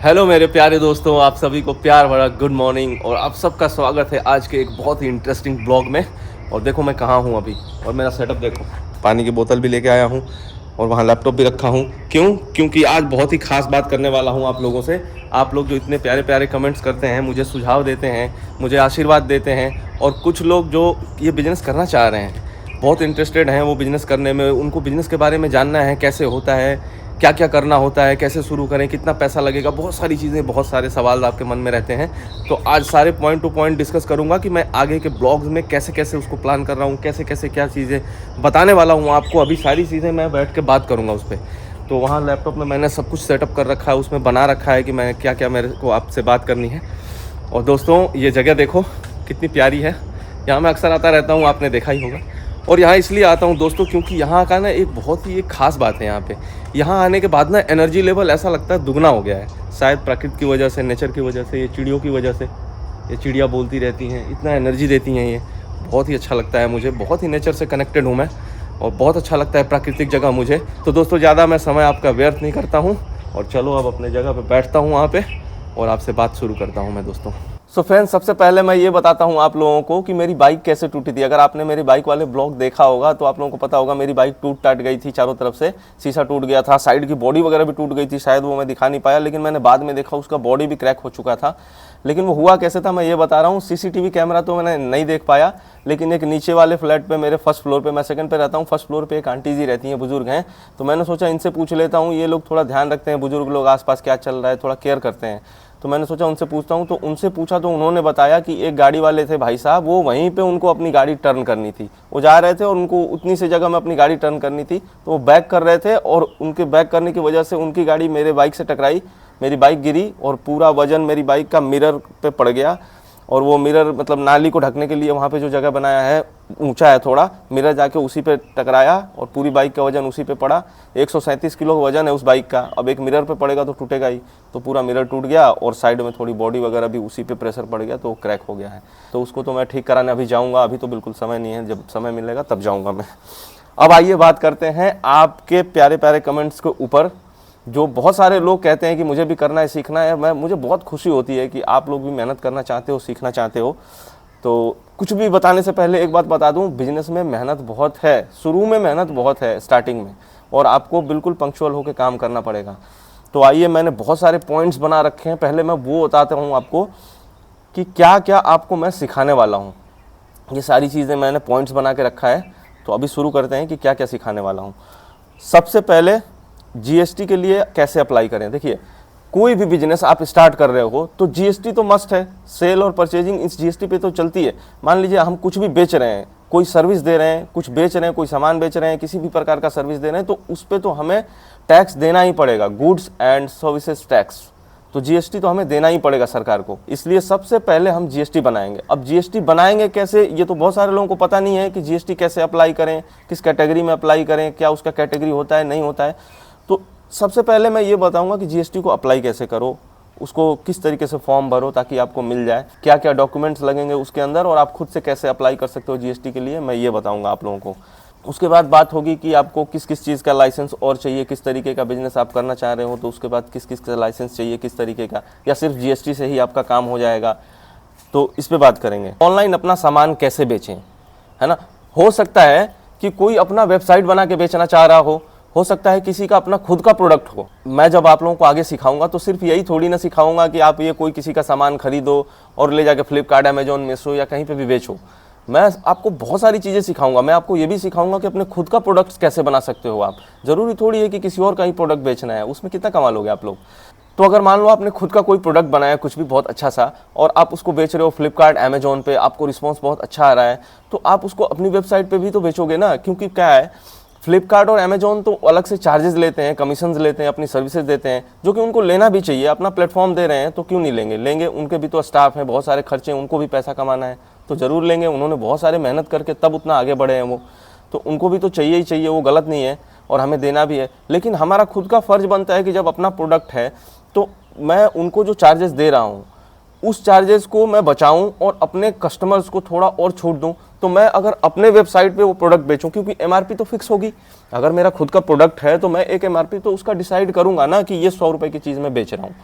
Hello मेरे प्यारे दोस्तों, आप सभी को प्यार भरा गुड मॉर्निंग और आप सबका स्वागत है आज के एक बहुत ही इंटरेस्टिंग ब्लॉग में। और देखो मैं कहाँ हूँ अभी, और मेरा सेटअप देखो, पानी की बोतल भी लेके आया हूँ और वहाँ लैपटॉप भी रखा हूँ। क्योंकि आज बहुत ही खास बात करने वाला हूँ आप लोगों से। आप लोग जो इतने प्यारे प्यारे कमेंट्स करते हैं, मुझे सुझाव देते हैं, मुझे आशीर्वाद देते हैं, और कुछ लोग जो ये बिज़नेस करना चाह रहे हैं, बहुत इंटरेस्टेड हैं वो बिज़नेस करने में, उनको बिज़नेस के बारे में जानना है, कैसे होता है, क्या क्या करना होता है, कैसे शुरू करें, कितना पैसा लगेगा, बहुत सारी चीज़ें, बहुत सारे सवाल आपके मन में रहते हैं। तो आज सारे पॉइंट टू पॉइंट डिस्कस करूंगा कि मैं आगे के ब्लॉग्स में कैसे कैसे उसको प्लान कर रहा हूँ, कैसे कैसे क्या चीज़ें बताने वाला हूँ आपको। अभी सारी चीज़ें मैं बैठ के बात करूँगा उस पर। तो वहाँ लैपटॉप में मैंने सब कुछ सेटअप कर रखा है, उसमें बना रखा है कि मैं क्या क्या मेरे को आपसे बात करनी है। और दोस्तों ये जगह देखो कितनी प्यारी है, यहाँ मैं अक्सर आता रहता हूँ, आपने देखा ही होगा। और यहाँ इसलिए आता हूँ दोस्तों क्योंकि यहाँ का ना एक बहुत ही एक ख़ास बात है। यहाँ पे यहाँ आने के बाद ना एनर्जी लेवल ऐसा लगता है दुगना हो गया है, शायद प्रकृति की वजह से, नेचर की वजह से, ये चिड़ियों की वजह से। ये चिड़िया बोलती रहती हैं, इतना एनर्जी देती हैं, ये बहुत ही अच्छा लगता है मुझे। बहुत ही नेचर से कनेक्टेड हूँ मैं और बहुत अच्छा लगता है प्राकृतिक जगह मुझे। तो दोस्तों ज़्यादा मैं समय आपका व्यर्थ नहीं करता हूँ और चलो अब अपने जगह पर बैठता हूँ वहाँ पर और आपसे बात शुरू करता हूँ मैं दोस्तों। सो फ्रेंड्स, सबसे पहले मैं ये बताता हूँ आप लोगों को कि मेरी बाइक कैसे टूटी थी। अगर आपने मेरी बाइक वाले ब्लॉग देखा होगा तो आप लोगों को पता होगा मेरी बाइक टूट टाट गई थी चारों तरफ से, शीशा टूट गया था, साइड की बॉडी वगैरह भी टूट गई थी, शायद वो मैं दिखा नहीं पाया, लेकिन मैंने बाद में देखा उसका बॉडी भी क्रैक हो चुका था। लेकिन वो हुआ कैसे था मैं ये बता रहा हूँ। सीसीटीवी कैमरा तो मैंने नहीं देख पाया, लेकिन एक नीचे वाले फ्लैट पे, मेरे फर्स्ट फ्लोर पे, मैं सेकंड पे रहता हूँ, फर्स्ट फ्लोर पे एक आंटी जी रहती हैं, बुजुर्ग हैं। तो मैंने सोचा इनसे पूछ लेता हूँ, ये लोग थोड़ा ध्यान रखते हैं, बुजुर्ग लोग आसपास क्या चल रहा है थोड़ा केयर करते हैं। तो मैंने सोचा उनसे पूछता हूँ। तो उनसे पूछा तो उन्होंने बताया कि एक गाड़ी वाले थे भाई साहब, वो वहीं पे उनको अपनी गाड़ी टर्न करनी थी, वो जा रहे थे और उनको उतनी सी जगह में अपनी गाड़ी टर्न करनी थी, तो वो बैक कर रहे थे और उनके बैक करने की वजह से उनकी गाड़ी मेरे बाइक से टकराई, मेरी बाइक गिरी और पूरा वजन मेरी बाइक का मिरर पे पड़ गया। और वो मिरर मतलब नाली को ढकने के लिए वहाँ पे जो जगह बनाया है ऊंचा है थोड़ा, मिरर जाके उसी पे टकराया और पूरी बाइक का वजन उसी पे पड़ा। 137 किलो वजन है उस बाइक का, अब एक मिरर पे पड़ेगा तो टूटेगा ही, तो पूरा मिरर टूट गया और साइड में थोड़ी बॉडी वगैरह भी उसी पे प्रेशर पड़ गया, तो वो क्रैक हो गया है। तो उसको तो मैं ठीक कराने अभी जाऊँगा, अभी तो बिल्कुल समय नहीं है, जब समय मिलेगा तब जाऊँगा मैं। अब आइए बात करते हैं आपके प्यारे प्यारे कमेंट्स के ऊपर। जो बहुत सारे लोग कहते हैं कि मुझे भी करना है, सीखना है, मुझे बहुत खुशी होती है कि आप लोग भी मेहनत करना चाहते हो, सीखना चाहते हो। तो कुछ भी बताने से पहले एक बात बता दूं, बिजनेस में मेहनत बहुत है, शुरू में मेहनत बहुत है स्टार्टिंग में, और आपको बिल्कुल पंक्चुअल होकर काम करना पड़ेगा। तो आइए, मैंने बहुत सारे पॉइंट्स बना रखे हैं, पहले मैं वो बताता हूँ आपको कि क्या क्या आपको मैं सिखाने वाला हूँ। ये सारी चीज़ें मैंने पॉइंट्स बना के रखा है, तो अभी शुरू करते हैं कि क्या क्या सिखाने वाला हूँ। सबसे पहले जीएसटी के लिए कैसे अप्लाई करें। देखिए, कोई भी बिजनेस आप स्टार्ट कर रहे हो तो जीएसटी तो मस्ट है, सेल और परचेजिंग इस जीएसटी पे तो चलती है। मान लीजिए हम कुछ भी बेच रहे हैं, कोई सर्विस दे रहे हैं, कुछ बेच रहे हैं, कोई सामान बेच रहे हैं, किसी भी प्रकार का सर्विस दे रहे हैं, तो उस पर तो हमें टैक्स देना ही पड़ेगा, गुड्स एंड सर्विसेज टैक्स। तो जीएसटी तो हमें देना ही पड़ेगा सरकार को, इसलिए सबसे पहले हम जीएसटी बनाएंगे। अब जीएसटी बनाएंगे कैसे, ये तो बहुत सारे लोगों को पता नहीं है कि जीएसटी कैसे अप्लाई करें, किस कैटेगरी में अप्लाई करें, क्या उसका कैटेगरी होता है, नहीं होता है। तो सबसे पहले मैं ये बताऊंगा कि जीएसटी को अप्लाई कैसे करो, उसको किस तरीके से फॉर्म भरो ताकि आपको मिल जाए, क्या क्या डॉक्यूमेंट्स लगेंगे उसके अंदर, और आप खुद से कैसे अप्लाई कर सकते हो जीएसटी के लिए, मैं ये बताऊंगा आप लोगों को। उसके बाद बात होगी कि आपको किस किस चीज़ का लाइसेंस और चाहिए, किस तरीके का बिजनेस आप करना चाह रहे हो, तो उसके बाद किस किस का लाइसेंस चाहिए, किस तरीके का, या सिर्फ जीएसटी से ही आपका काम हो जाएगा, तो इस पर बात करेंगे। ऑनलाइन अपना सामान कैसे बेचें, है ना। हो सकता है कि कोई अपना वेबसाइट बना के बेचना चाह रहा हो सकता है किसी का अपना खुद का प्रोडक्ट हो। मैं जब आप लोगों को आगे सिखाऊंगा तो सिर्फ यही थोड़ी ना सिखाऊंगा कि आप ये कोई किसी का सामान खरीदो और ले जाके फ्लिपकार्ट, अमेजोन, मीशो या कहीं पे भी बेचो। मैं आपको बहुत सारी चीज़ें सिखाऊंगा। मैं आपको ये भी सिखाऊंगा कि अपने खुद का प्रोडक्ट्स कैसे बना सकते हो आप। ज़रूरी थोड़ी है कि किसी और का ही प्रोडक्ट बेचना है, उसमें कितना कमा लोगे आप लोग। तो अगर मान लो आपने खुद का कोई प्रोडक्ट बनाया कुछ भी बहुत अच्छा सा, और आप उसको बेच रहे हो फ्लिपकार्ट, अमेजोन पे, आपको रिस्पॉन्स बहुत अच्छा आ रहा है, तो आप उसको अपनी वेबसाइट पे भी तो बेचोगे ना। क्योंकि क्या है, फ्लिपकार्ट और अमेजोन तो अलग से चार्जेस लेते हैं, कमीशंस लेते हैं, अपनी सर्विसेज देते हैं, जो कि उनको लेना भी चाहिए। अपना प्लेटफॉर्म दे रहे हैं तो क्यों नहीं लेंगे, उनके भी तो स्टाफ है, बहुत सारे खर्चे, उनको भी पैसा कमाना है, तो ज़रूर लेंगे। उन्होंने बहुत सारे मेहनत करके तब उतना आगे बढ़े हैं वो, तो उनको भी तो चाहिए ही चाहिए, वो गलत नहीं है और हमें देना भी है। लेकिन हमारा खुद का फ़र्ज बनता है कि जब अपना प्रोडक्ट है तो मैं उनको जो चार्जेस दे रहा हूँ उस चार्जेस को मैं बचाऊं और अपने कस्टमर्स को थोड़ा और छूट दूं। तो मैं अगर अपने वेबसाइट पे वो प्रोडक्ट बेचूं, क्योंकि एमआरपी तो फिक्स होगी। अगर मेरा खुद का प्रोडक्ट है तो मैं एक एमआरपी तो उसका डिसाइड करूंगा ना कि ये 100 रुपए की चीज़ मैं बेच रहा हूँ।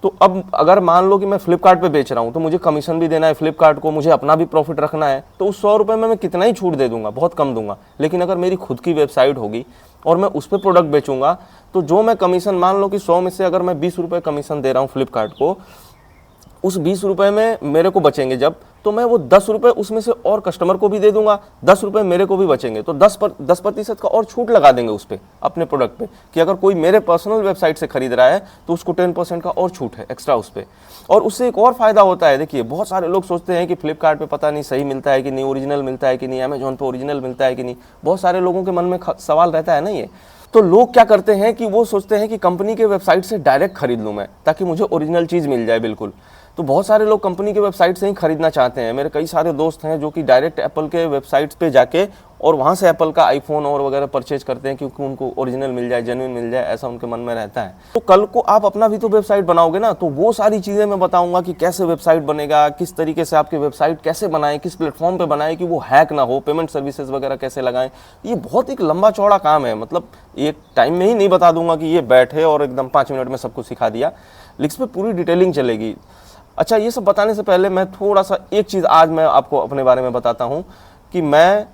तो अब अगर मान लो कि मैं फ्लिपकार्ट पे बेच रहा हूँ तो मुझे कमीशन भी देना है फ्लिपकार्ट को, मुझे अपना भी प्रॉफिट रखना है, तो उस 100 रुपये में मैं कितना ही छूट दे दूंगा, बहुत कम दूंगा। लेकिन अगर मेरी खुद की वेबसाइट होगी और मैं उस पर प्रोडक्ट बेचूंगा तो जो मैं कमीशन, मान लो कि 100 में से अगर मैं 20 रुपये कमीशन दे रहा हूँ फ्लिपकार्ट को, उस 20 रुपये में मेरे को बचेंगे जब, तो मैं वो 10 रुपये उसमें से और कस्टमर को भी दे दूंगा, 10 रुपये मेरे को भी बचेंगे, तो 10% का और छूट लगा देंगे उस पर, अपने प्रोडक्ट पे, कि अगर कोई मेरे पर्सनल वेबसाइट से खरीद रहा है तो उसको 10% का और छूट है एक्स्ट्रा उस पर। और उससे एक और फायदा होता है, देखिए बहुत सारे लोग सोचते हैं कि फ्लिपकार्ट पे पता नहीं सही मिलता है कि नहीं, ओरिजिनल मिलता है कि नहीं, अमेजोन पे ओरिजिनल मिलता है कि नहीं, बहुत सारे लोगों के मन में सवाल रहता है ना ये। तो लोग क्या करते हैं कि वो सोचते हैं कि कंपनी के वेबसाइट से डायरेक्ट खरीद लूँ मैं, ताकि मुझे ओरिजिनल चीज़ मिल जाए बिल्कुल। तो बहुत सारे लोग कंपनी के वेबसाइट से ही खरीदना चाहते हैं। मेरे कई सारे दोस्त हैं जो कि डायरेक्ट एप्पल के वेबसाइट्स पे जाके और वहाँ से एप्पल का आईफोन और वगैरह परचेज करते हैं, क्योंकि उनको ओरिजिनल मिल जाए, जेन्युइन मिल जाए, ऐसा उनके मन में रहता है। तो कल को आप अपना भी तो वेबसाइट बनाओगे ना, तो वो सारी चीज़ें मैं बताऊंगा कि कैसे वेबसाइट बनेगा, किस तरीके से आपकी वेबसाइट कैसे बनाएं, किस प्लेटफॉर्म पे बनाएं कि वो हैक ना हो, पेमेंट सर्विसेज वगैरह कैसे लगाएं। ये बहुत एक लंबा चौड़ा काम है, मतलब एक टाइम में ही नहीं बता दूंगा कि ये बैठे और एकदम 5 मिनट में सब कुछ सिखा दिया, लेकिन इस पर पूरी डिटेलिंग चलेगी। अच्छा, ये सब बताने से पहले मैं थोड़ा सा एक चीज़ आज मैं आपको अपने बारे में बताता हूँ कि मैं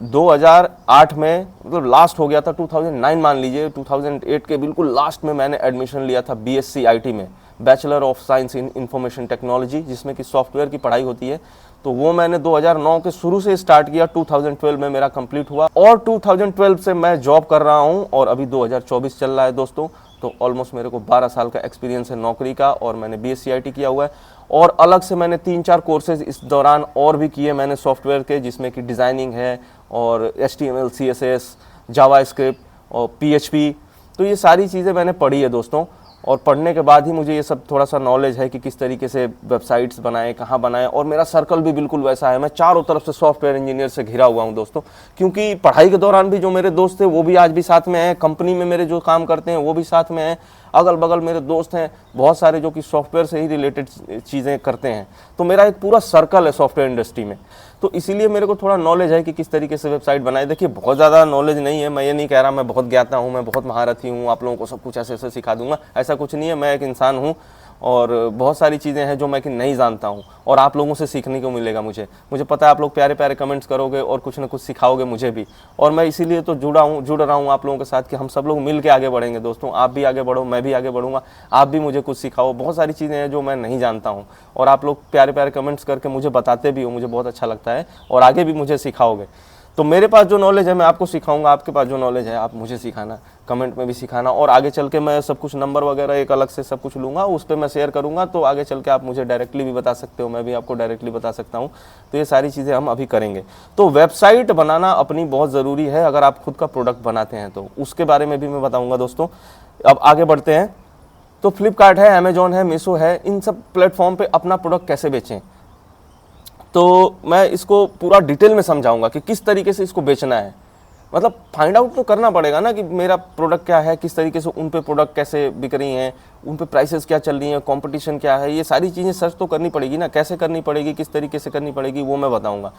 2008 में, मतलब लास्ट हो गया था 2009 मान लीजिए, 2008 के बिल्कुल लास्ट में मैंने एडमिशन लिया था BSc IT में, bachelor of science in information technology, जिसमें कि सॉफ्टवेयर की पढ़ाई होती है। तो वो मैंने 2009 के शुरू से स्टार्ट किया, 2012 में मेरा कंप्लीट हुआ और 2012 से मैं जॉब कर रहा हूँ और अभी 2024 चल रहा है दोस्तों। तो ऑलमोस्ट मेरे को 12 साल का एक्सपीरियंस है नौकरी का और मैंने BSc IT किया हुआ है और अलग से मैंने 3-4 कोर्सेज इस दौरान और भी किए मैंने सॉफ्टवेयर के, जिसमें कि डिज़ाइनिंग है और HTML CSS जावास्क्रिप्ट और PHP। तो ये सारी चीज़ें मैंने पढ़ी है दोस्तों, और पढ़ने के बाद ही मुझे ये सब थोड़ा सा नॉलेज है कि किस तरीके से वेबसाइट्स बनाएं, कहाँ बनाएं। और मेरा सर्कल भी बिल्कुल वैसा है, मैं चारों तरफ से सॉफ्टवेयर इंजीनियर से घिरा हुआ हूँ दोस्तों, क्योंकि पढ़ाई के दौरान भी जो मेरे दोस्त थे वो भी आज भी साथ में हैं, कंपनी में मेरे जो काम करते हैं वो भी साथ में हैं, अगल बगल मेरे दोस्त हैं बहुत सारे जो कि सॉफ्टवेयर से ही रिलेटेड चीज़ें करते हैं। तो मेरा एक पूरा सर्कल है सॉफ्टवेयर इंडस्ट्री में, तो इसीलिए मेरे को थोड़ा नॉलेज है कि किस तरीके से वेबसाइट बनाए। देखिए बहुत ज़्यादा नॉलेज नहीं है, मैं ये नहीं कह रहा मैं बहुत ज्ञाता हूँ, मैं बहुत महारथी हूँ, आप लोगों को सब कुछ ऐसे ऐसे सिखा दूंगा, ऐसा कुछ नहीं है। मैं एक इंसान हूँ और बहुत सारी चीज़ें हैं जो मैं कि नहीं जानता हूँ और आप लोगों से सीखने को मिलेगा। मुझे पता है आप लोग प्यारे प्यारे कमेंट्स करोगे और कुछ ना कुछ सिखाओगे मुझे भी, और मैं इसीलिए तो जुड़ रहा हूँ आप लोगों के साथ कि हम सब लोग मिल के आगे बढ़ेंगे दोस्तों। आप भी आगे बढ़ो, मैं भी आगे बढ़ूंगा, आप भी मुझे कुछ सिखाओ। बहुत सारी चीज़ें हैं जो मैं नहीं जानता हूँ और आप लोग प्यारे प्यारे कमेंट्स करके मुझे बताते भी हो, मुझे बहुत अच्छा लगता है और आगे भी मुझे सिखाओगे। तो मेरे पास जो नॉलेज है मैं आपको सिखाऊंगा, आपके पास जो नॉलेज है आप मुझे सिखाना, कमेंट में भी सिखाना, और आगे चल के मैं सब कुछ नंबर वगैरह एक अलग से सब कुछ लूँगा, उस पर मैं शेयर करूँगा। तो आगे चल के आप मुझे डायरेक्टली भी बता सकते हो, मैं भी आपको डायरेक्टली बता सकता हूँ। तो ये सारी चीज़ें हम अभी करेंगे। तो वेबसाइट बनाना अपनी बहुत ज़रूरी है अगर आप खुद का प्रोडक्ट बनाते हैं, तो उसके बारे में भी मैं बताऊँगा दोस्तों। अब आगे बढ़ते हैं। तो फ्लिपकार्ट है, अमेजोन है, मीशो है, इन सब प्लेटफॉर्म पर अपना प्रोडक्ट कैसे बेचें, तो मैं इसको पूरा डिटेल में समझाऊंगा कि किस तरीके से इसको बेचना है। मतलब फाइंड आउट तो करना पड़ेगा ना कि मेरा प्रोडक्ट क्या है, किस तरीके से उन पे प्रोडक्ट कैसे बिक रही हैं, उन पे प्राइसेस क्या चल रही हैं, कंपटीशन क्या है, ये सारी चीज़ें सर्च तो करनी पड़ेगी ना। कैसे करनी पड़ेगी, किस तरीके से करनी पड़ेगी, वो मैं बताऊंगा।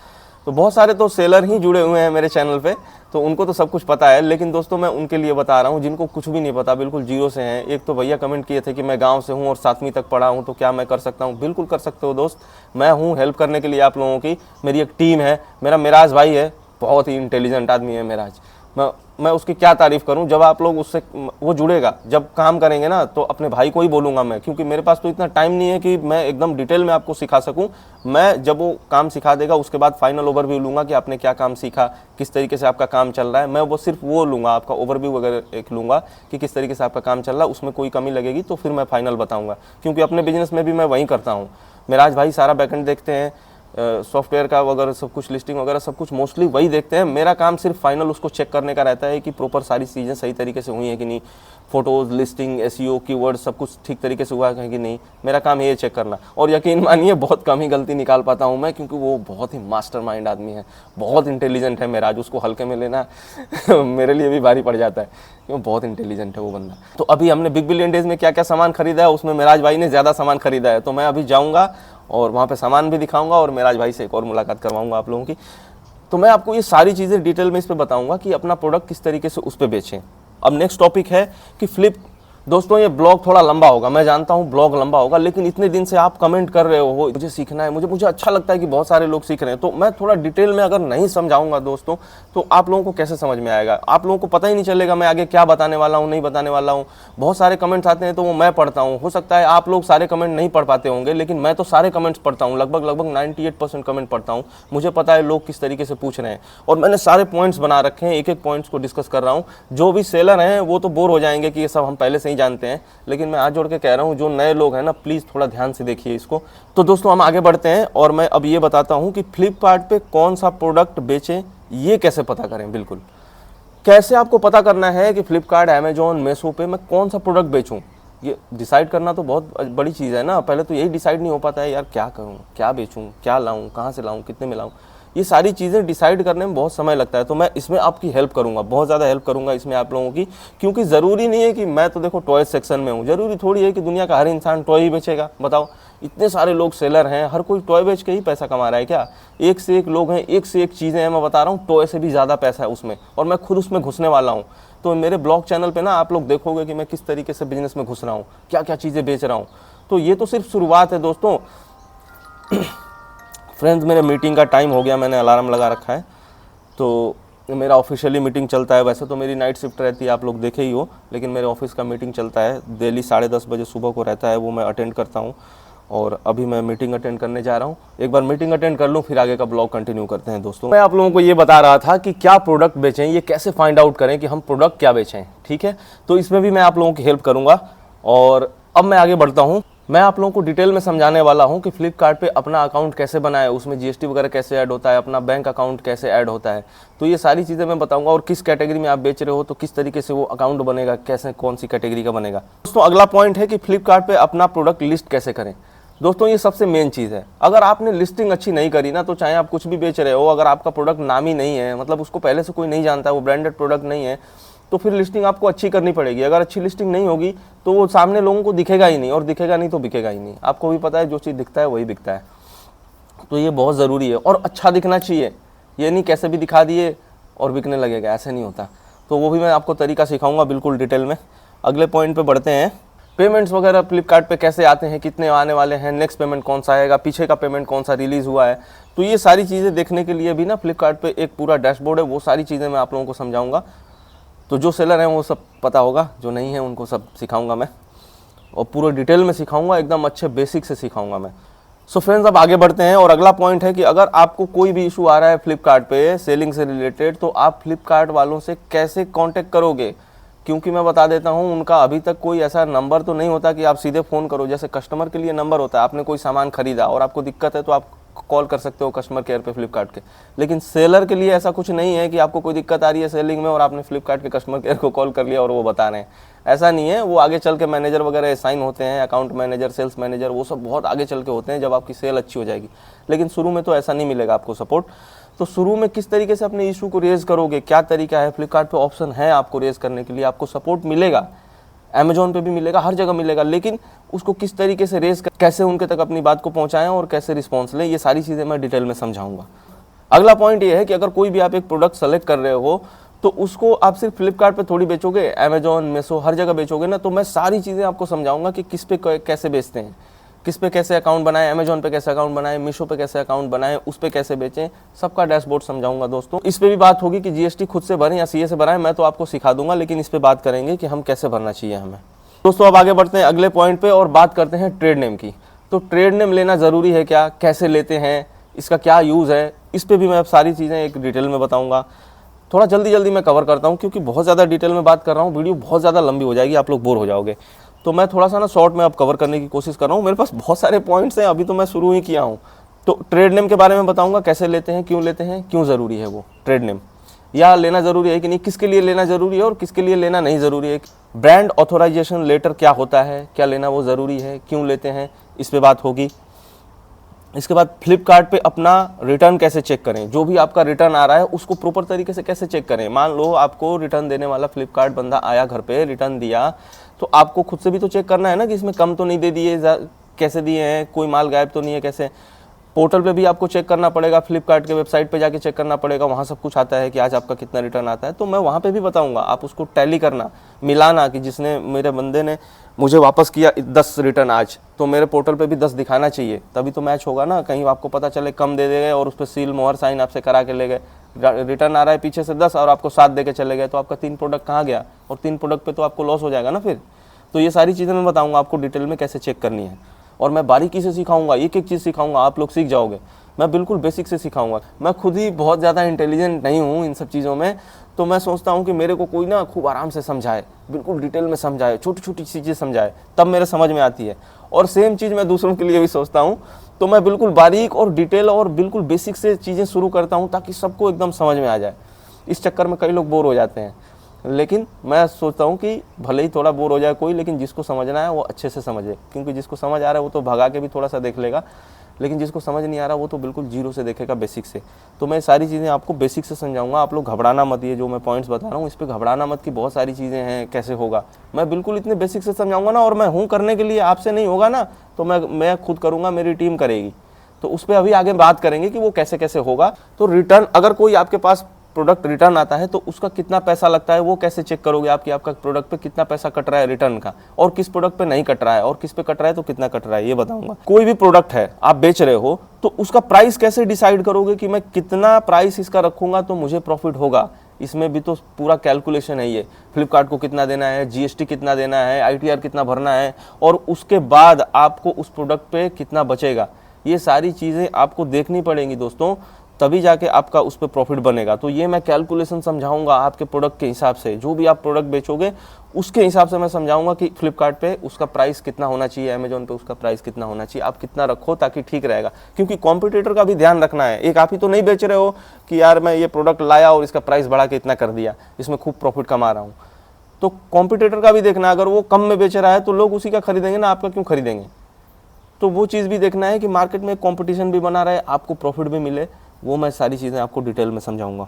तो बहुत सारे तो सेलर ही जुड़े हुए हैं मेरे चैनल पे, तो उनको तो सब कुछ पता है, लेकिन दोस्तों मैं उनके लिए बता रहा हूँ जिनको कुछ भी नहीं पता, बिल्कुल जीरो से हैं। एक तो भैया कमेंट किए थे कि मैं गांव से हूँ और 7वीं तक पढ़ा हूँ, तो क्या मैं कर सकता हूँ? बिल्कुल कर सकते हो दोस्त, मैं हूँ हेल्प करने के लिए आप लोगों की। मेरी एक टीम है, मेरा मेराज भाई है, बहुत ही इंटेलिजेंट आदमी है मेराज। मैं उसकी क्या तारीफ़ करूं। जब आप लोग उससे वो जुड़ेगा, जब काम करेंगे ना, तो अपने भाई को ही बोलूँगा मैं, क्योंकि मेरे पास तो इतना टाइम नहीं है कि मैं एकदम डिटेल में आपको सिखा सकूं। मैं जब वो काम सिखा देगा उसके बाद फाइनल ओवरव्यू लूँगा कि आपने क्या काम सीखा, किस तरीके से आपका काम चल रहा है। मैं वो सिर्फ वो लूँगा, आपका ओवरव्यू वगैरह एक लूँगा कि किस तरीके से आपका काम चल रहा है, उसमें कोई कमी लगेगी तो फिर मैं फाइनल बताऊँगा, क्योंकि अपने बिजनेस में भी मैं वही करता हूँ। मेराज भाई सारा बैकएंड देखते हैं, सॉफ्टवेयर का वगैरह सब कुछ, लिस्टिंग वगैरह सब कुछ मोस्टली वही देखते हैं। मेरा काम सिर्फ फाइनल उसको चेक करने का रहता है कि प्रॉपर सारी चीज़ें सही तरीके से हुई हैं कि नहीं, फोटोज़, लिस्टिंग, एसईओ, कीवर्ड सब कुछ ठीक तरीके से हुआ है कि नहीं। मेरा काम ये चेक करना, और यकीन मानिए बहुत कम ही गलती निकाल पाता हूँ मैं, क्योंकि वो बहुत ही मास्टरमाइंड आदमी है, बहुत इंटेलिजेंट है मेरा। आज उसको हल्के में लेना मेरे लिए भी भारी पड़ जाता है, क्योंकि बहुत इंटेलिजेंट है वो बंदा। तो अभी हमने बिग बिलियन डेज में क्या क्या सामान खरीदा है, उसमें मेराज भाई ने ज़्यादा सामान खरीदा है, तो मैं अभी जाऊँगा और वहाँ पे सामान भी दिखाऊंगा और मेराज भाई से एक और मुलाकात करवाऊंगा आप लोगों की। तो मैं आपको ये सारी चीज़ें डिटेल में इस पे बताऊंगा कि अपना प्रोडक्ट किस तरीके से उस पे बेचें। अब नेक्स्ट टॉपिक है कि दोस्तों ये ब्लॉग थोड़ा लंबा होगा, मैं जानता हूँ ब्लॉग लंबा होगा, लेकिन इतने दिन से आप कमेंट कर रहे हो मुझे सीखना है, मुझे अच्छा लगता है कि बहुत सारे लोग सीख रहे हैं, तो मैं थोड़ा डिटेल में अगर नहीं समझाऊंगा दोस्तों तो आप लोगों को कैसे समझ में आएगा, आप लोगों को पता ही नहीं चलेगा मैं आगे क्या बताने वाला हूँ नहीं बताने वाला हूँ। बहुत सारे कमेंट्स आते हैं तो वो मैं पढ़ता हूँ, हो सकता है आप लोग सारे कमेंट नहीं पढ़ पाते होंगे, लेकिन मैं तो सारे कमेंट्स पढ़ता हूँ, लगभग 98% कमेंट पढ़ता हूँ। मुझे पता है लोग किस तरीके से पूछ रहे हैं और मैंने सारे पॉइंट्स बना रखे हैं, एक एक पॉइंट्स को डिस्कस कर रहा हूँ। जो भी सेलर हैं वो तो बोर हो जाएंगे कि ये सब हम पहले से ही जानते हैं, लेकिन मैं हाथ जोड़ के कह रहा हूँ जो नए लोग हैं ना प्लीज़ थोड़ा ध्यान से देखिए इसको। तो दोस्तों हम आगे बढ़ते हैं और मैं अब ये बताता हूँ कि फ्लिपकार्ट पे कौन सा प्रोडक्ट बेचें, ये कैसे पता करें। बिल्कुल कैसे आपको पता करना है कि फ्लिपकार्ट, अमेजोन, मीशो पे मैं कौन सा प्रोडक्ट बेचूँ, ये डिसाइड करना तो बहुत बड़ी चीज़ है ना। पहले तो यही डिसाइड नहीं हो पाता है यार क्या करूँ, क्या बेचूँ, क्या लाऊँ, कहाँ से लाऊँ, कितने में लाऊँ, ये सारी चीज़ें डिसाइड करने में बहुत समय लगता है। तो मैं इसमें आपकी हेल्प करूंगा, बहुत ज़्यादा हेल्प करूंगा इसमें आप लोगों की, क्योंकि ज़रूरी नहीं है कि मैं तो देखो टॉय सेक्शन में हूँ, ज़रूरी थोड़ी है कि दुनिया का हर इंसान टॉय ही बेचेगा। बताओ इतने सारे लोग सेलर हैं, हर कोई टॉय बेच के ही पैसा कमा रहा है क्या? एक से एक लोग हैं, एक से एक चीज़ें हैं, मैं बता रहा हूँ टॉय से भी ज़्यादा पैसा है उसमें, और मैं खुद उसमें घुसने वाला हूँ। तो मेरे ब्लॉग चैनल पर ना आप लोग देखोगे कि मैं किस तरीके से बिजनेस में घुस रहा हूँ, क्या क्या चीज़ें बेच रहा हूँ। तो ये तो सिर्फ शुरुआत है दोस्तों। फ्रेंड्स मेरे मीटिंग का टाइम हो गया, मैंने अलार्म लगा रखा है, तो मेरा ऑफिशियली मीटिंग चलता है। वैसे तो मेरी नाइट शिफ्ट रहती है, आप लोग देखे ही हो, लेकिन मेरे ऑफिस का मीटिंग चलता है डेली 10:30 बजे सुबह को रहता है, वो मैं अटेंड करता हूँ। और अभी मैं मीटिंग अटेंड करने जा रहा हूँ, एक बार मीटिंग अटेंड कर लूँ फिर आगे का ब्लॉग कंटिन्यू करते हैं। दोस्तों मैं आप लोगों को ये बता रहा था कि क्या प्रोडक्ट बेचें, ये कैसे फाइंड आउट करें कि हम प्रोडक्ट क्या बेचें, ठीक है। तो इसमें भी मैं आप लोगों की हेल्प करूँगा। और अब मैं आगे बढ़ता हूँ, मैं आप लोगों को डिटेल में समझाने वाला हूं कि फ्लिपकार्ट पे अपना अकाउंट कैसे बनाए, उसमें जीएसटी वगैरह कैसे ऐड होता है, अपना बैंक अकाउंट कैसे ऐड होता है। तो ये सारी चीज़ें मैं बताऊंगा, और किस कैटेगरी में आप बेच रहे हो तो किस तरीके से वो अकाउंट बनेगा, कैसे कौन सी कैटेगरी का बनेगा। दोस्तों अगला पॉइंट है कि फ्लिपकार्ट पे अपना प्रोडक्ट लिस्ट कैसे करें। दोस्तों ये सबसे मेन चीज़ है, अगर आपने लिस्टिंग अच्छी नहीं करी ना, तो चाहे आप कुछ भी बेच रहे हो, अगर आपका प्रोडक्ट नामी नहीं है, मतलब उसको पहले से कोई नहीं जानता है, वो ब्रांडेड प्रोडक्ट नहीं है, तो फिर लिस्टिंग आपको अच्छी करनी पड़ेगी। अगर अच्छी लिस्टिंग नहीं होगी तो वो सामने लोगों को दिखेगा ही नहीं, और दिखेगा नहीं तो बिकेगा ही नहीं। आपको भी पता है जो चीज़ दिखता है वही बिकता है, तो ये बहुत ज़रूरी है। और अच्छा दिखना चाहिए, ये नहीं कैसे भी दिखा दिए और बिकने लगेगा, ऐसे नहीं होता। तो वो भी मैं आपको तरीका सिखाऊंगा बिल्कुल डिटेल में। अगले पॉइंट पे बढ़ते हैं, पेमेंट्स वगैरह फ्लिपकार्ट पे कैसे आते हैं, कितने आने वाले हैं, नेक्स्ट पेमेंट कौन सा आएगा, पीछे का पेमेंट कौन सा रिलीज़ हुआ है। तो ये सारी चीज़ें देखने के लिए भी ना फ्लिपकार्ट पे एक पूरा डैशबोर्ड है, वो सारी चीज़ें मैं आप लोगों को समझाऊंगा। तो जो सेलर हैं वो सब पता होगा, जो नहीं है उनको सब सिखाऊंगा मैं, और पूरे डिटेल में सिखाऊंगा, एकदम अच्छे बेसिक से सिखाऊंगा मैं। सो फ्रेंड्स अब आगे बढ़ते हैं, और अगला पॉइंट है कि अगर आपको कोई भी इशू आ रहा है फ्लिपकार्ट पे सेलिंग से रिलेटेड, तो आप फ्लिपकार्ट वालों से कैसे कांटेक्ट करोगे। क्योंकि मैं बता देता हूं, उनका अभी तक कोई ऐसा नंबर तो नहीं होता कि आप सीधे फ़ोन करो। जैसे कस्टमर के लिए नंबर होता है, आपने कोई सामान खरीदा और आपको दिक्कत है तो आप कॉल कर सकते हो कस्टमर केयर पे फ्लिपकार्ट के, लेकिन सेलर के लिए ऐसा कुछ नहीं है कि आपको कोई दिक्कत आ रही है सेलिंग में और आपने फ्लिपकार्ट के कस्टमर केयर को कॉल कर लिया और वो बता रहे हैं। ऐसा नहीं है, वो आगे चल के मैनेजर वगैरह असाइन होते हैं, अकाउंट मैनेजर, सेल्स मैनेजर, वो सब बहुत आगे चल के होते हैं जब आपकी सेल अच्छी हो जाएगी। लेकिन शुरू में तो ऐसा नहीं मिलेगा आपको सपोर्ट। तो शुरू में किस तरीके से अपने इशू को रेज करोगे, क्या तरीका है, फ्लिपकार्ट पे ऑप्शन है आपको रेज करने के लिए, आपको सपोर्ट मिलेगा, अमेजोन पे भी मिलेगा, हर जगह मिलेगा, लेकिन उसको किस तरीके से रेज कर, कैसे उनके तक अपनी बात को पहुंचाएं और कैसे रिस्पॉन्स लें, ये सारी चीज़ें मैं डिटेल में समझाऊंगा। अगला पॉइंट ये है कि अगर कोई भी आप एक प्रोडक्ट सेलेक्ट कर रहे हो तो उसको आप सिर्फ फ्लिपकार्ट पे थोड़ी बेचोगे, अमेजोन, मीशो, हर जगह बेचोगे ना, तो मैं सारी चीज़ें आपको समझाऊंगा कि किस पे कैसे बेचते हैं, किस पे कैसे अकाउंट बनाएं, अमेजोन पे कैसे अकाउंट बनाएं, मीशो पे कैसे अकाउंट बनाएं, उस पे कैसे बेचें, सबका डैशबोर्ड समझाऊंगा दोस्तों। इस पे भी बात होगी कि जीएसटी खुद से भरें या सीए से भराएं, मैं तो आपको सिखा दूंगा, लेकिन इस पे बात करेंगे कि हम कैसे भरना चाहिए हमें। दोस्तों अब आगे बढ़ते हैं अगले पॉइंट पे और बात करते हैं ट्रेड नेम की। तो ट्रेड नेम लेना ज़रूरी है क्या, कैसे लेते हैं, इसका क्या यूज़ है, इस पे भी मैं अब सारी चीज़ें एक डिटेल में बताऊंगा। थोड़ा जल्दी मैं कवर करता हूं क्योंकि बहुत ज़्यादा डिटेल में बात कर रहा हूं, वीडियो बहुत ज़्यादा लंबी हो जाएगी, आप लोग बोर हो जाओगे। तो मैं थोड़ा सा ना शॉर्ट में अब कवर करने की कोशिश कर रहा हूँ। मेरे पास बहुत सारे पॉइंट्स हैं, अभी तो मैं शुरू ही किया हूँ। तो ट्रेड नेम के बारे में बताऊँगा, कैसे लेते हैं, क्यों ज़रूरी है वो ट्रेड नेम, या लेना ज़रूरी है कि नहीं, किसके लिए लेना ज़रूरी है और किसके लिए लेना नहीं ज़रूरी है। ब्रांड ऑथोराइजेशन लेटर क्या होता है, क्या लेना वो ज़रूरी है, क्यों लेते हैं, इस पे बात होगी। इसके बाद फ्लिपकार्ट पे अपना रिटर्न कैसे चेक करें, जो भी आपका रिटर्न आ रहा है उसको प्रॉपर तरीके से कैसे चेक करें। मान लो आपको रिटर्न देने वाला फ्लिपकार्ट बंदा आया घर पे, रिटर्न दिया, तो आपको खुद से भी तो चेक करना है ना कि इसमें कम तो नहीं दे दिए, कैसे दिए हैं, कोई माल गायब तो नहीं है, कैसे पोर्टल पे भी आपको चेक करना पड़ेगा, फ्लिपकार्ट के वेबसाइट पे जाके चेक करना पड़ेगा, वहाँ सब कुछ आता है कि आज आपका कितना रिटर्न आता है। तो मैं वहाँ पे भी बताऊँगा, आप उसको टैली करना, मिलाना कि जिसने मेरे बंदे ने मुझे वापस किया 10 रिटर्न आज, तो मेरे पोर्टल पे भी 10 दिखाना चाहिए, तभी तो मैच होगा ना। कहीं आपको पता चले कम दे गए और उस पर सील मोहर साइन आपसे करा के ले गए, रिटर्न आ रहा है पीछे से 10 और आपको 7 दे के चले गए, तो आपका 3 प्रोडक्ट कहाँ गया, और 3 प्रोडक्ट पे तो आपको लॉस हो जाएगा ना फिर। तो ये सारी चीज़ें मैं बताऊँगा आपको डिटेल में कैसे चेक करनी है, और मैं बारीकी से सिखाऊंगा, एक एक चीज़ सिखाऊंगा, आप लोग सीख जाओगे। मैं बिल्कुल बेसिक से सिखाऊंगा। मैं खुद ही बहुत ज़्यादा इंटेलिजेंट नहीं हूँ इन सब चीज़ों में, तो मैं सोचता हूँ कि मेरे को कोई ना खूब आराम से समझाए, बिल्कुल डिटेल में समझाए, छोटी छोटी चीज़ें समझाए, तब मेरे समझ में आती है। और सेम चीज़ मैं दूसरों के लिए भी सोचता हूँ, तो मैं बिल्कुल बारीक और डिटेल और बिल्कुल बेसिक से चीज़ें शुरू करता हूँ ताकि सबको एकदम समझ में आ जाए। इस चक्कर में कई लोग बोर हो जाते हैं, लेकिन मैं सोचता हूँ कि भले ही थोड़ा बोर हो जाए कोई, लेकिन जिसको समझना है वो अच्छे से समझे, क्योंकि जिसको समझ आ रहा है वो तो भगा के भी थोड़ा सा देख लेगा, लेकिन जिसको समझ नहीं आ रहा वो तो बिल्कुल जीरो से देखेगा, बेसिक से। तो मैं सारी चीज़ें आपको बेसिक से समझाऊंगा, आप लोग घबराना मत। ये जो मैं पॉइंट्स बता रहा हूँ इस पर घबराना मत कि बहुत सारी चीज़ें हैं, कैसे होगा। मैं बिल्कुल इतने बेसिक से समझाऊंगा ना, और मैं हूँ करने के लिए, आपसे नहीं होगा ना तो मैं खुद करूँगा, मेरी टीम करेगी। तो उस पर अभी आगे बात करेंगे कि वो कैसे कैसे होगा। तो रिटर्न, अगर कोई आपके पास प्रोडक्ट रिटर्न आता है तो उसका कितना पैसा लगता है वो कैसे चेक करोगे आप कि आपका प्रोडक्ट पे कितना पैसा कट रहा है रिटर्न का, और किस प्रोडक्ट पे नहीं कट रहा है, और किस पे कट रहा है तो कितना कट रहा है, ये बताऊंगा। कोई भी प्रोडक्ट है आप बेच रहे हो तो उसका प्राइस कैसे डिसाइड करोगे कि मैं कितना प्राइस इसका रखूंगा तो मुझे प्रॉफिट होगा। इसमें भी तो पूरा कैलकुलेशन है। ये फ्लिपकार्ट को कितना देना है, जीएसटी कितना देना है, आईटीआर कितना भरना है, और उसके बाद आपको उस प्रोडक्ट पे कितना बचेगा, ये सारी चीज़ें आपको देखनी पड़ेंगी दोस्तों, तभी जाके आपका उस पर प्रॉफिट बनेगा। तो ये मैं कैलकुलेशन समझाऊंगा आपके प्रोडक्ट के हिसाब से, जो भी आप प्रोडक्ट बेचोगे उसके हिसाब से मैं समझाऊंगा कि फ्लिपकार्ट पे उसका प्राइस कितना होना चाहिए, अमेजोन पे उसका प्राइस कितना होना चाहिए, आप कितना रखो ताकि ठीक रहेगा। क्योंकि कॉम्पिटिटर का भी ध्यान रखना है, एक आप ही तो नहीं बेच रहे हो कि यार मैं ये प्रोडक्ट लाया और इसका प्राइस बढ़ा के इतना कर दिया, इसमें खूब प्रॉफिट कमा रहा हूँ। तो कॉम्पिटिटर का भी देखना, अगर वो कम में बेच रहा है तो लोग उसी का खरीदेंगे ना, आपका क्यों खरीदेंगे। तो वो चीज़ भी देखना है कि मार्केट में कंपटीशन भी बना रहे, आपको प्रॉफिट भी मिले। वो मैं सारी चीज़ें आपको डिटेल में समझाऊंगा।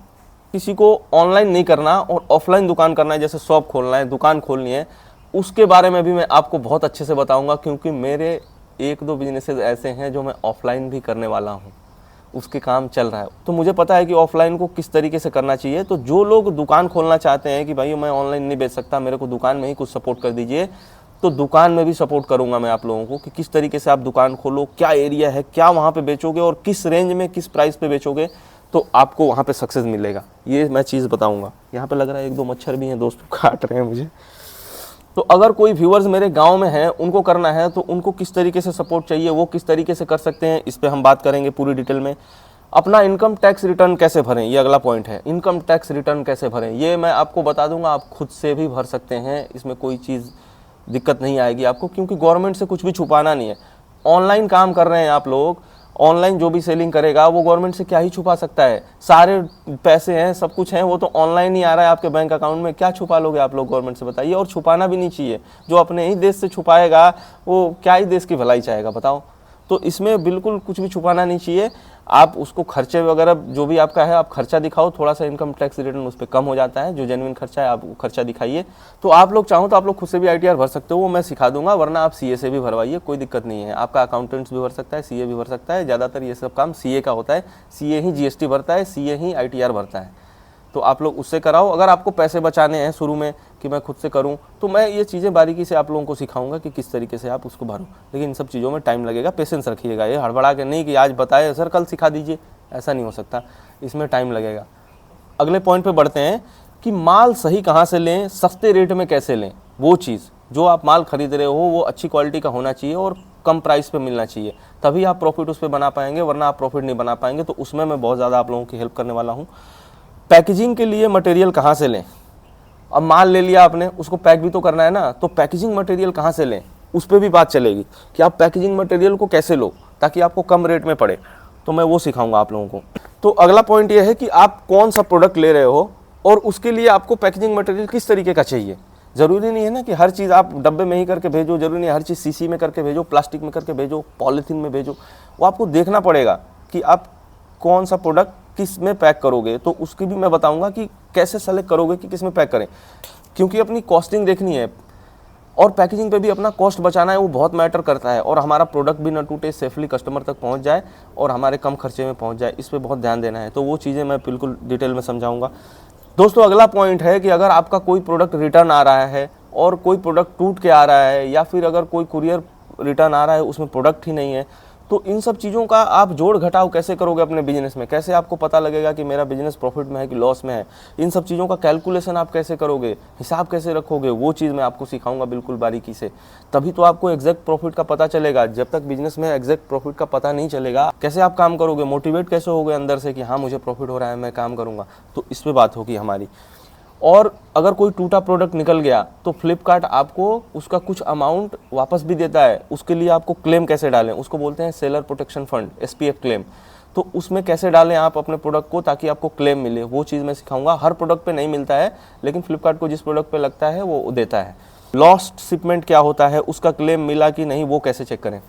किसी को ऑनलाइन नहीं करना और ऑफलाइन दुकान करना है, जैसे शॉप खोलना है, दुकान खोलनी है, उसके बारे में भी मैं आपको बहुत अच्छे से बताऊंगा, क्योंकि मेरे 1-2 बिजनेसेस ऐसे हैं जो मैं ऑफलाइन भी करने वाला हूँ, उसके काम चल रहा है। तो मुझे पता है कि ऑफलाइन को किस तरीके से करना चाहिए। तो जो लोग दुकान खोलना चाहते हैं कि भाई मैं ऑनलाइन नहीं बेच सकता, मेरे को दुकान में ही कुछ सपोर्ट कर दीजिए, तो दुकान में भी सपोर्ट करूंगा मैं आप लोगों को कि किस तरीके से आप दुकान खोलो, क्या एरिया है, क्या वहाँ पे बेचोगे और किस रेंज में किस प्राइस पे बेचोगे तो आपको वहाँ पे सक्सेस मिलेगा, ये मैं चीज़ बताऊंगा। यहाँ पे लग रहा है 1-2 मच्छर भी हैं दोस्तों, काट रहे हैं मुझे। तो अगर कोई व्यूअर्स मेरे गांव में हैं, उनको करना है तो उनको किस तरीके से सपोर्ट चाहिए, वो किस तरीके से कर सकते हैं, इस पर हम बात करेंगे पूरी डिटेल में। अपना इनकम टैक्स रिटर्न कैसे भरें, ये अगला पॉइंट है। इनकम टैक्स रिटर्न कैसे भरें ये मैं आपको बता दूंगा, आप खुद से भी भर सकते हैं, इसमें कोई चीज़ दिक्कत नहीं आएगी आपको, क्योंकि गवर्नमेंट से कुछ भी छुपाना नहीं है। ऑनलाइन काम कर रहे हैं आप लोग, ऑनलाइन जो भी सेलिंग करेगा वो गवर्नमेंट से क्या ही छुपा सकता है, सारे पैसे हैं, सब कुछ है, वो तो ऑनलाइन ही आ रहा है आपके बैंक अकाउंट में, क्या छुपा लोगे आप लोग गवर्नमेंट से, बताइए। और छुपाना भी नहीं चाहिए, जो अपने ही देश से छुपाएगा वो क्या ही देश की भलाई चाहेगा, बताओ। तो इसमें बिल्कुल कुछ भी छुपाना नहीं चाहिए। आप उसको खर्चे वगैरह जो भी आपका है आप खर्चा दिखाओ, थोड़ा सा इनकम टैक्स रिटर्न उस पर कम हो जाता है, जो जेन्युइन खर्चा है आप वो खर्चा दिखाइए। तो आप लोग चाहो तो आप लोग खुद से भी आईटीआर भर सकते हो, वो मैं सिखा दूंगा, वरना आप सीए से भी भरवाइए, कोई दिक्कत नहीं है। आपका अकाउंटेंट्स भी भर सकता है, सीए भी भर सकता है, ज़्यादातर ये सब काम सीए का होता है, सीए ही जीएसटी भरता है, सीए ही आईटीआर भरता है। तो आप लोग उससे कराओ। अगर आपको पैसे बचाने हैं शुरू में कि मैं खुद से करूं, तो मैं ये चीज़ें बारीकी से आप लोगों को सिखाऊंगा कि किस तरीके से आप उसको भरो। लेकिन इन सब चीज़ों में टाइम लगेगा, पेशेंस रखिएगा, ये हड़बड़ा के नहीं कि आज बताए सर कल सिखा दीजिए, ऐसा नहीं हो सकता, इसमें टाइम लगेगा। अगले पॉइंट पे बढ़ते हैं कि माल सही कहाँ से लें, सस्ते रेट में कैसे लें। वो चीज़ जो आप माल खरीद रहे हो वो अच्छी क्वालिटी का होना चाहिए और कम प्राइस पे मिलना चाहिए, तभी आप प्रॉफिट उस पर बना पाएंगे, वरना आप प्रॉफिट नहीं बना पाएंगे। तो उसमें मैं बहुत ज़्यादा आप लोगों की हेल्प करने वाला हूँ। पैकेजिंग के लिए मटेरियल कहाँ से लें। अब माल ले लिया आपने, उसको पैक भी तो करना है ना, तो पैकेजिंग मटेरियल कहाँ से लें उस पर भी बात चलेगी कि आप पैकेजिंग मटेरियल को कैसे लो ताकि आपको कम रेट में पड़े, तो मैं वो सिखाऊंगा आप लोगों को। तो अगला पॉइंट ये है कि आप कौन सा प्रोडक्ट ले रहे हो और उसके लिए आपको पैकेजिंग मटेरियल किस तरीके का चाहिए। ज़रूरी नहीं है ना कि हर चीज़ आप डब्बे में ही करके भेजो, जरूरी नहीं है हर चीज़ सीसी में करके भेजो, प्लास्टिक में करके भेजो, पॉलीथीन में भेजो। वो आपको देखना पड़ेगा कि आप कौन सा प्रोडक्ट किस में पैक करोगे, तो उसकी भी मैं बताऊंगा कि कैसे सेलेक्ट करोगे कि किस में पैक करें, क्योंकि अपनी कॉस्टिंग देखनी है। और पैकेजिंग पे भी अपना कॉस्ट बचाना है, वो बहुत मैटर करता है, और हमारा प्रोडक्ट भी ना टूटे, सेफली कस्टमर तक पहुंच जाए और हमारे कम खर्चे में पहुंच जाए, इस पे बहुत ध्यान देना है। तो वो चीज़ें मैं बिल्कुल डिटेल में समझाऊंगा दोस्तों। अगला पॉइंट है कि अगर आपका कोई प्रोडक्ट रिटर्न आ रहा है और कोई प्रोडक्ट टूट के आ रहा है, या फिर अगर कोई कुरियर रिटर्न आ रहा है उसमें प्रोडक्ट ही नहीं है, तो इन सब चीज़ों का आप जोड़ घटाव कैसे करोगे अपने बिजनेस में, कैसे आपको पता लगेगा कि मेरा बिजनेस प्रॉफिट में है कि लॉस में है, इन सब चीज़ों का कैलकुलेशन आप कैसे करोगे, हिसाब कैसे रखोगे, वो चीज़ मैं आपको सिखाऊंगा बिल्कुल बारीकी से। तभी तो आपको एग्जैक्ट प्रॉफिट का पता चलेगा। जब तक बिजनेस में एग्जैक्ट प्रॉफिट का पता नहीं चलेगा, कैसे आप काम करोगे, मोटिवेट कैसे होगे अंदर से कि हाँ मुझे प्रॉफिट हो रहा है, मैं काम करूँगा। तो इस पर बात होगी हमारी। और अगर कोई टूटा प्रोडक्ट निकल गया तो फ्लिपकार्ट आपको उसका कुछ अमाउंट वापस भी देता है। उसके लिए आपको क्लेम कैसे डालें, उसको बोलते हैं seller protection fund, SPF claim. तो उसमें कैसे डालें आप अपने प्रोडक्ट को ताकि आपको क्लेम मिले, वो चीज़ मैं सिखाऊंगा। हर प्रोडक्ट पे नहीं मिलता है, लेकिन फ्लिपकार्ट को जिस प्रोडक्ट पे लगता है वो देता है। लॉस्ट शिपमेंट क्या होता है, उसका क्लेम मिला कि नहीं वो कैसे चेक करें।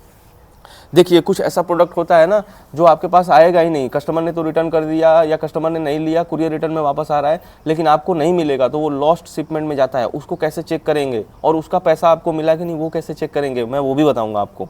देखिए कुछ ऐसा प्रोडक्ट होता है ना जो आपके पास आएगा ही नहीं, कस्टमर ने तो रिटर्न कर दिया या कस्टमर ने नहीं लिया, कुरियर रिटर्न में वापस आ रहा है, लेकिन आपको नहीं मिलेगा, तो वो लॉस्ट शिपमेंट में जाता है। उसको कैसे चेक करेंगे, और उसका पैसा आपको मिला कि नहीं वो कैसे चेक करेंगे, मैं वो भी बताऊंगा आपको।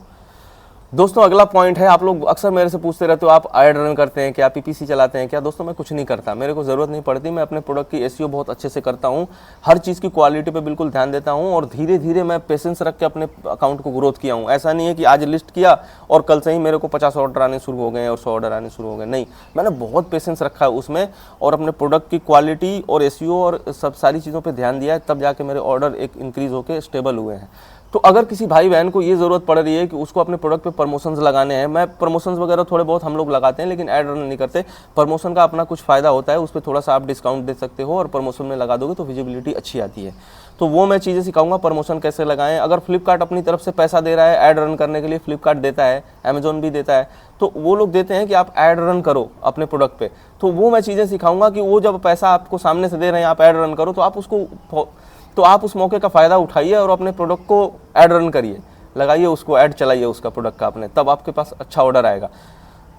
दोस्तों अगला पॉइंट है, आप लोग अक्सर मेरे से पूछते रहते हो आप ऐड रन करते हैं क्या, PPC चलाते हैं क्या। दोस्तों मैं कुछ नहीं करता, मेरे को ज़रूरत नहीं पड़ती। मैं अपने प्रोडक्ट की SEO बहुत अच्छे से करता हूँ, हर चीज़ की क्वालिटी पे बिल्कुल ध्यान देता हूँ, और धीरे धीरे मैं पेशेंस रख के अपने अकाउंट को ग्रोथ किया हूँ। ऐसा नहीं है कि आज लिस्ट किया और कल से ही मेरे को 50 ऑर्डर आने शुरू हो गए और 100 ऑर्डर आने शुरू हो गए, नहीं। मैंने बहुत पेशेंस रखा है उसमें, और अपने प्रोडक्ट की क्वालिटी और SEO और सब सारी चीज़ों पर ध्यान दिया है, तब जाके मेरे ऑर्डर एक इंक्रीज़ होकर स्टेबल हुए हैं। तो अगर किसी भाई बहन को ये ज़रूरत पड़ रही है कि उसको अपने प्रोडक्ट पे प्रमोशंस लगाने हैं, मैं प्रमोशंस वगैरह थोड़े बहुत हम लोग लगाते हैं, लेकिन ऐड रन नहीं करते। प्रमोशन का अपना कुछ फ़ायदा होता है, उस पर थोड़ा सा आप डिस्काउंट दे सकते हो, और प्रमोशन में लगा दोगे तो विजिबिलिटी अच्छी आती है। तो वो मैं चीज़ें सिखाऊंगा, प्रमोशन कैसे लगाएं। अगर फ्लिपकार्ट अपनी तरफ से पैसा दे रहा है ऐड रन करने के लिए, फ्लिपकार्ट देता है, अमेजोन भी देता है, तो वो लोग देते हैं कि आप ऐड रन करो अपने प्रोडक्ट पे, तो वो मैं चीज़ें सिखाऊंगा कि वो जब पैसा आपको सामने से दे रहे हैं, आप ऐड रन करो, तो आप उस मौके का फ़ायदा उठाइए और अपने प्रोडक्ट को ऐड रन करिए, लगाइए उसको, ऐड चलाइए उसका प्रोडक्ट का अपने, तब आपके पास अच्छा ऑर्डर आएगा।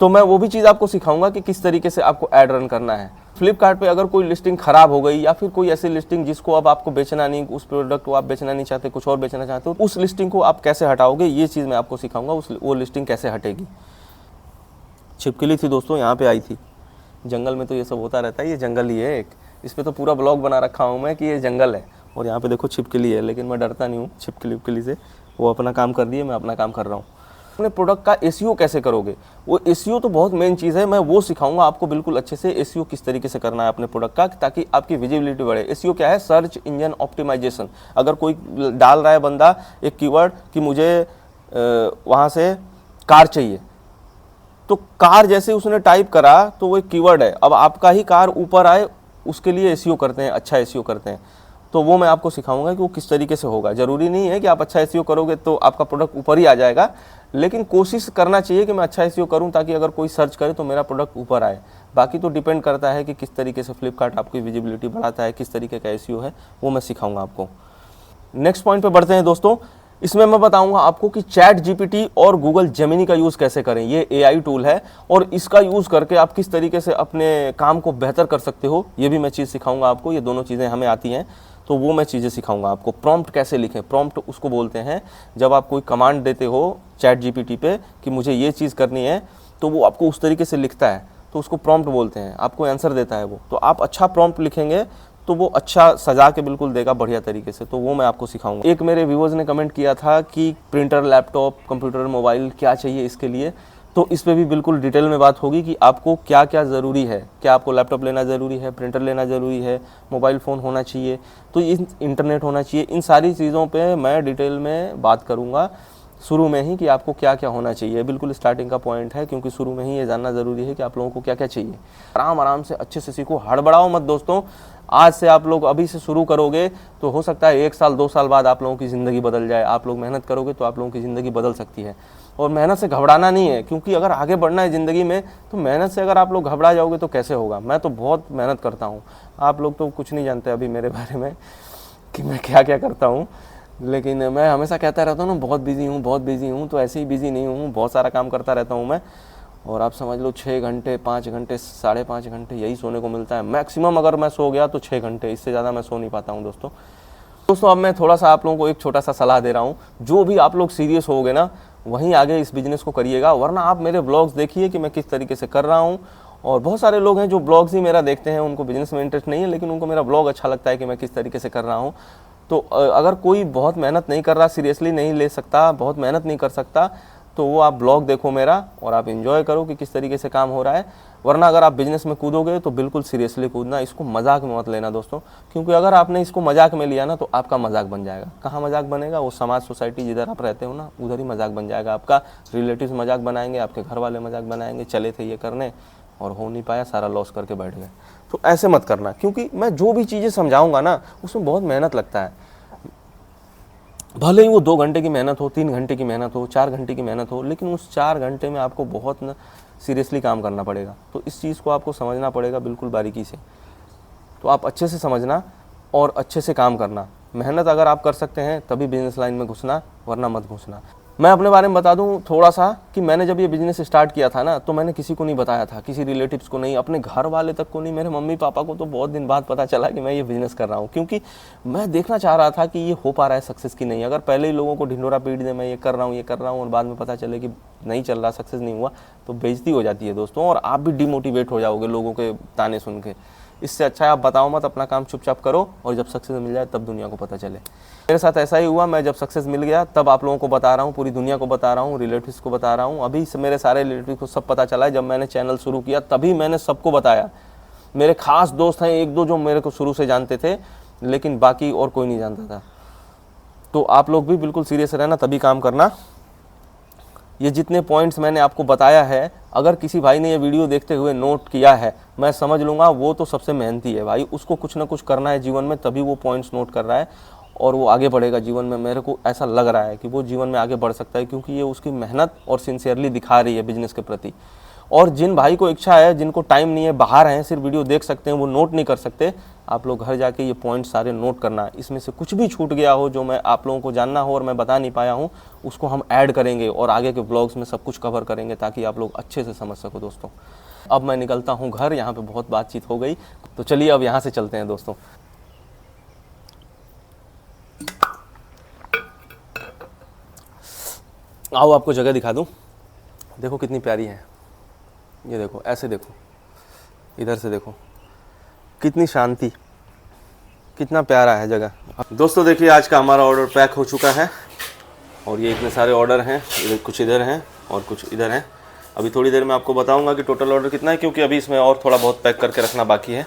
तो मैं वो भी चीज़ आपको सिखाऊंगा कि किस तरीके से आपको ऐड रन करना है। फ्लिपकार्ट पे अगर कोई लिस्टिंग ख़राब हो गई, या फिर कोई ऐसी लिस्टिंग जिसको अब आपको बेचना नहीं, उस प्रोडक्ट को आप बेचना नहीं चाहते, कुछ और बेचना चाहते हो, उस लिस्टिंग को आप कैसे हटाओगे, ये चीज़ मैं आपको सिखाऊंगा। वो लिस्टिंग कैसे हटेगी। छिपकली थी दोस्तों, यहाँ पे आई थी। जंगल में तो ये सब होता रहता है, ये जंगल ही है एक, इस पर तो पूरा ब्लॉग बना रखा हूँ मैं कि ये जंगल है, और यहाँ पे देखो छिपकली है, लेकिन मैं डरता नहीं हूँ छिपकली से। वो अपना काम कर रही है, मैं अपना काम कर रहा हूँ। अपने प्रोडक्ट का SEO कैसे करोगे, वो SEO तो बहुत मेन चीज़ है, मैं वो सिखाऊंगा आपको बिल्कुल अच्छे से। SEO किस तरीके से करना है अपने प्रोडक्ट का, ताकि आपकी विजिबिलिटी बढ़े। SEO क्या है, सर्च इंजन ऑप्टिमाइजेशन। अगर कोई डाल रहा है बंदा एक कीवर्ड कि मुझे वहाँ से कार चाहिए, तो कार जैसे उसने टाइप करा तो वो एक कीवर्ड है, अब आपका ही कार ऊपर आए, उसके लिए SEO करते हैं, अच्छा SEO करते हैं। तो वो मैं आपको सिखाऊंगा कि वो किस तरीके से होगा। ज़रूरी नहीं है कि आप अच्छा SEO करोगे तो आपका प्रोडक्ट ऊपर ही आ जाएगा, लेकिन कोशिश करना चाहिए कि मैं अच्छा SEO करूं ताकि अगर कोई सर्च करे तो मेरा प्रोडक्ट ऊपर आए। बाकी तो डिपेंड करता है कि किस तरीके से फ्लिपकार्ट आपकी विजिबिलिटी बढ़ाता है, किस तरीके का SEO है, वो मैं सिखाऊंगा आपको। नेक्स्ट पॉइंट पे बढ़ते हैं दोस्तों। इसमें मैं बताऊंगा आपको कि चैट GPT और गूगल जेमिनी का यूज़ कैसे करें। ये AI टूल है, और इसका यूज़ करके आप किस तरीके से अपने काम को बेहतर कर सकते हो, ये भी मैं चीज़ सिखाऊंगा आपको। ये दोनों चीज़ें हमें आती हैं, तो वो मैं चीज़ें सिखाऊंगा आपको। प्रॉम्प्ट कैसे लिखें, प्रॉम्प्ट उसको बोलते हैं जब आप कोई कमांड देते हो चैट GPT पे कि मुझे ये चीज़ करनी है, तो वो आपको उस तरीके से लिखता है, तो उसको प्रॉम्प्ट बोलते हैं, आपको आंसर देता है वो। तो आप अच्छा प्रॉम्प्ट लिखेंगे तो वो अच्छा सजा के बिल्कुल देगा बढ़िया तरीके से, तो वो मैं आपको सिखाऊंगा। एक मेरे व्यूअर्स ने कमेंट किया था कि प्रिंटर, लैपटॉप, कंप्यूटर, मोबाइल क्या चाहिए इसके लिए, तो इस पे भी बिल्कुल डिटेल में बात होगी कि आपको क्या क्या ज़रूरी है। क्या आपको लैपटॉप लेना ज़रूरी है, प्रिंटर लेना ज़रूरी है, मोबाइल फ़ोन होना चाहिए, तो इंटरनेट होना चाहिए। इन सारी चीज़ों पे मैं डिटेल में बात करूँगा शुरू में ही कि आपको क्या क्या होना चाहिए। बिल्कुल स्टार्टिंग का पॉइंट है, क्योंकि शुरू में ही ये जानना ज़रूरी है कि आप लोगों को क्या क्या चाहिए। आराम आराम से अच्छे से सीखो, हड़बड़ाओ मत दोस्तों। आज से आप लोग अभी से शुरू करोगे तो हो सकता है 1 साल 2 साल बाद आप लोगों की ज़िंदगी बदल जाए। आप लोग मेहनत करोगे तो आप लोगों की ज़िंदगी बदल सकती है, और मेहनत से घबराना नहीं है, क्योंकि अगर आगे बढ़ना है ज़िंदगी में तो मेहनत से अगर आप लोग घबरा जाओगे तो कैसे होगा। मैं तो बहुत मेहनत करता हूँ, आप लोग तो कुछ नहीं जानते अभी मेरे बारे में कि मैं क्या क्या करता हूँ, लेकिन मैं हमेशा कहता रहता हूँ ना बहुत बिजी हूँ, बहुत बिजी हूँ। तो ऐसे ही बिजी नहीं हूँ, बहुत सारा काम करता रहता हूँ मैं। और आप समझ लो 6 घंटे, 5 घंटे, 5.5 घंटे यही सोने को मिलता है मैक्सिमम। अगर मैं सो गया तो 6 घंटे, इससे ज़्यादा मैं सो नहीं पाता हूँ दोस्तों। दोस्तों अब मैं थोड़ा सा आप लोगों को एक छोटा सा सलाह दे रहा हूँ, जो भी आप लोग सीरियस होगे ना वहीं आगे इस बिज़नेस को करिएगा, वरना आप मेरे ब्लॉग्स देखिए कि मैं किस तरीके से कर रहा हूँ। और बहुत सारे लोग हैं जो ब्लॉग्स ही मेरा देखते हैं, उनको बिज़नेस में इंटरेस्ट नहीं है, लेकिन उनको मेरा ब्लॉग अच्छा लगता है कि मैं किस तरीके से कर रहा हूँ। तो अगर कोई बहुत मेहनत नहीं कर रहा, सीरियसली नहीं ले सकता, बहुत मेहनत नहीं कर सकता, तो वो आप ब्लॉग देखो मेरा और आप एंजॉय करो कि किस तरीके से काम हो रहा है। वरना अगर आप बिज़नेस में कूदोगे तो बिल्कुल सीरियसली कूदना, इसको मजाक में मत लेना दोस्तों, क्योंकि अगर आपने इसको मजाक में लिया ना तो आपका मजाक बन जाएगा। कहाँ मजाक बनेगा? वो समाज सोसाइटी जिधर आप रहते हो ना उधर ही मजाक बन जाएगा आपका। रिलेटिव्स मजाक बनाएंगे, आपके घर वाले मजाक बनाएंगे, चले थे ये करने और हो नहीं पाया, सारा लॉस करके बैठ गए। तो ऐसे मत करना, क्योंकि मैं जो भी चीज़ें समझाऊंगा ना उसमें बहुत मेहनत लगता है। भले ही वो 2 घंटे की मेहनत हो, 3 घंटे की मेहनत हो, 4 घंटे की मेहनत हो, लेकिन उस 4 घंटे में आपको बहुत न सीरियसली काम करना पड़ेगा। तो इस चीज़ को आपको समझना पड़ेगा बिल्कुल बारीकी से। तो आप अच्छे से समझना और अच्छे से काम करना। मेहनत अगर आप कर सकते हैं तभी बिजनेस लाइन में घुसना, वरना मत घुसना। मैं अपने बारे में बता दूं थोड़ा सा कि मैंने जब ये बिज़नेस स्टार्ट किया था ना तो मैंने किसी को नहीं बताया था, किसी रिलेटिव्स को नहीं, अपने घर वाले तक को नहीं। मेरे मम्मी पापा को तो बहुत दिन बाद पता चला कि मैं ये बिज़नेस कर रहा हूँ, क्योंकि मैं देखना चाह रहा था कि ये हो पा रहा है सक्सेस की नहीं। अगर पहले ही लोगों को ढिंढोरा पीट दे मैं ये कर रहा हूँ और बाद में पता चले कि नहीं चल रहा, सक्सेस नहीं हुआ, तो बेइज्जती हो जाती है दोस्तों, और आप भी डिमोटिवेट हो जाओगे लोगों के ताने सुन के। इससे अच्छा है आप बताओ मत, अपना काम चुपचाप करो और जब सक्सेस मिल जाए तब दुनिया को पता चले। मेरे साथ ऐसा ही हुआ, मैं जब सक्सेस मिल गया तब आप लोगों को बता रहा हूँ, पूरी दुनिया को बता रहा हूँ, रिलेटिव्स को बता रहा हूँ। अभी मेरे सारे रिलेटिव्स को सब पता चला है। जब मैंने चैनल शुरू किया तभी मैंने सबको बताया। मेरे खास दोस्त हैं 1-2 जो मेरे को शुरू से जानते थे, लेकिन बाकी और कोई नहीं जानता था। तो आप लोग भी बिल्कुल सीरियस रहना, तभी काम करना। ये जितने पॉइंट्स मैंने आपको बताया है, अगर किसी भाई ने ये वीडियो देखते हुए नोट किया है, मैं समझ लूँगा वो तो सबसे मेहनती है भाई। उसको कुछ ना कुछ करना है जीवन में, तभी वो पॉइंट्स नोट कर रहा है और वो आगे बढ़ेगा जीवन में। मेरे को ऐसा लग रहा है कि वो जीवन में आगे बढ़ सकता है, क्योंकि ये उसकी मेहनत और सिंसियरली दिखा रही है बिजनेस के प्रति। और जिन भाई को इच्छा है, जिनको टाइम नहीं है, बाहर हैं, सिर्फ वीडियो देख सकते हैं, वो नोट नहीं कर सकते, आप लोग घर जाके ये पॉइंट सारे नोट करना। इसमें से कुछ भी छूट गया हो जो मैं आप लोगों को जानना हो और मैं बता नहीं पाया हूँ, उसको हम ऐड करेंगे और आगे के ब्लॉग्स में सब कुछ कवर करेंगे, ताकि आप लोग अच्छे से समझ सको दोस्तों। अब मैं निकलता हूँ घर, यहाँ पे बहुत बातचीत हो गई, तो चलिए अब यहाँ से चलते हैं दोस्तों। आओ आपको जगह दिखा दूँ। देखो कितनी प्यारी है, ये देखो, ऐसे देखो, इधर से देखो, कितनी शांति, कितना प्यारा है जगह। दोस्तों देखिए आज का हमारा ऑर्डर पैक हो चुका है और ये इतने सारे ऑर्डर हैं, इधर कुछ इधर हैं और कुछ इधर हैं। अभी थोड़ी देर में आपको बताऊंगा कि टोटल ऑर्डर कितना है, क्योंकि अभी इसमें और थोड़ा बहुत पैक करके रखना बाकी है।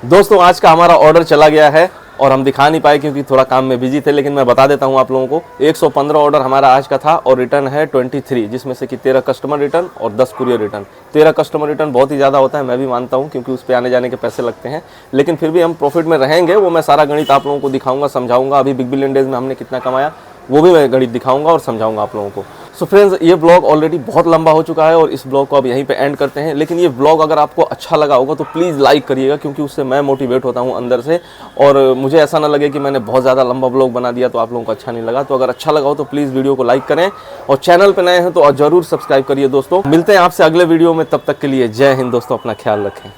दोस्तों आज का हमारा ऑर्डर चला गया है और हम दिखा नहीं पाए क्योंकि थोड़ा काम में बिजी थे, लेकिन मैं बता देता हूं आप लोगों को। 115 ऑर्डर हमारा आज का था और रिटर्न है 23, जिसमें से कि 13 कस्टमर रिटर्न और 10 कुरियर रिटर्न। 13 कस्टमर रिटर्न बहुत ही ज़्यादा होता है, मैं भी मानता हूं, क्योंकि उस पर आने जाने के पैसे लगते हैं, लेकिन फिर भी हम प्रॉफिट में रहेंगे। वो मैं सारा गणित आप लोगों को दिखाऊंगा, समझाऊंगा। अभी बिग बिलियन डेज में हमने कितना कमाया वो भी मैं गणित दिखाऊंगा और समझाऊंगा आप लोगों को। सो फ्रेंड्स, ये ब्लॉग ऑलरेडी बहुत लंबा हो चुका है और इस ब्लॉग को अब यहीं पे एंड करते हैं। लेकिन ये ब्लॉग अगर आपको अच्छा लगा होगा तो प्लीज़ लाइक करिएगा, क्योंकि उससे मैं मोटिवेट होता हूँ अंदर से, और मुझे ऐसा ना लगे कि मैंने बहुत ज़्यादा लंबा ब्लॉग बना दिया तो आप लोगों को अच्छा नहीं लगा। तो अगर अच्छा लगा हो तो प्लीज़ वीडियो को लाइक करें और चैनल पर नए हैं तो ज़रूर सब्सक्राइब करिए दोस्तों। मिलते हैं आपसे अगले वीडियो में, तब तक के लिए जय हिंद दोस्तों, अपना ख्याल रखें।